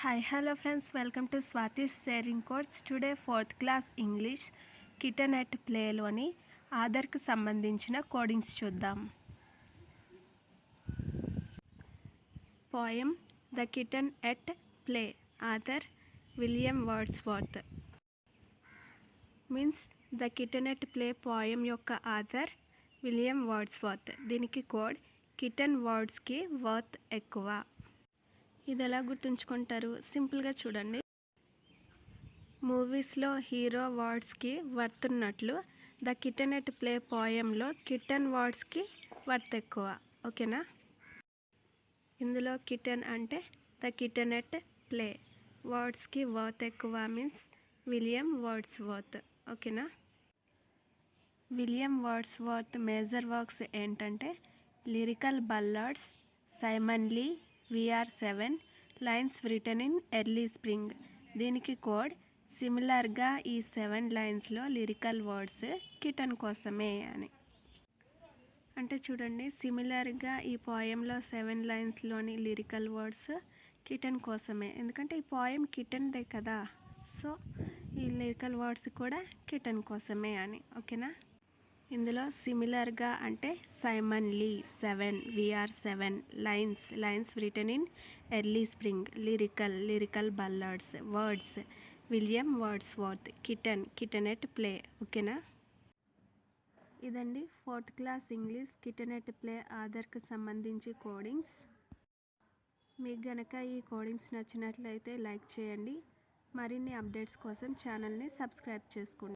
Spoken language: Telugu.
Hi, hello friends, welcome to Swati's Sharing Course. Today 4th class English Kitten at Play లోని ఆధార్కు సంబంధించిన కోడింగ్స్ చూద్దాం. Poem the kitten at play author William Wordsworth. Means the kitten at play poem యొక్క ఆథర్ విలియం వర్డ్స్వర్త్. దీనికి కోడ్ కిటన్ వర్డ్స్కి వర్త్ ఎక్కువ. ఇది ఎలా గుర్తుంచుకుంటారు? సింపుల్గా చూడండి. మూవీస్లో హీరో వర్డ్స్కి వర్త్ ఉన్నట్లు ద కిటన్ ఎట్ ప్లే పోయంలో కిటన్ వర్డ్స్కి వర్త్ ఎక్కువ. ఓకేనా? ఇందులో కిటన్ అంటే ద కిటన్ ఎట్ ప్లే, వర్డ్స్కి వర్త్ ఎక్కువ మీన్స్ విలియం వర్డ్స్వర్త్. ఓకేనా? విలియం వర్డ్స్వర్త్ మేజర్ వర్క్స్ ఏంటంటే lyrical ballads, Simon Lee, VR7, lines written in early spring. దీనికి కోడ్ సిమిలర్గా ఈ 7 లైన్స్లో లిరికల్ వర్డ్స్ కిటన్ కోసమే అని. అంటే చూడండి, సిమిలర్గా ఈ పోయంలో 7 లైన్స్లోని లిరికల్ వర్డ్స్ కిటన్ కోసమే, ఎందుకంటే ఈ పోయం కిటన్దే కదా. సో ఈ లిరికల్ వర్డ్స్ కూడా కిటన్ కోసమే అని. ఓకేనా? ఇందులో సిమిలర్గా అంటే Simon Lee 7, VR7, lines written in early spring, lyrical ballads, words William Wordsworth, kitten at play. ఓకేనా? ఇదండి 4th class English kitten at play ఆధార్కు సంబంధించి కోడింగ్స్. మీకు గనక ఈ కోడింగ్స్ నచ్చినట్లయితే లైక్ చేయండి. మరిన్ని అప్డేట్స్ కోసం ఛానల్ని సబ్స్క్రైబ్ చేసుకోండి.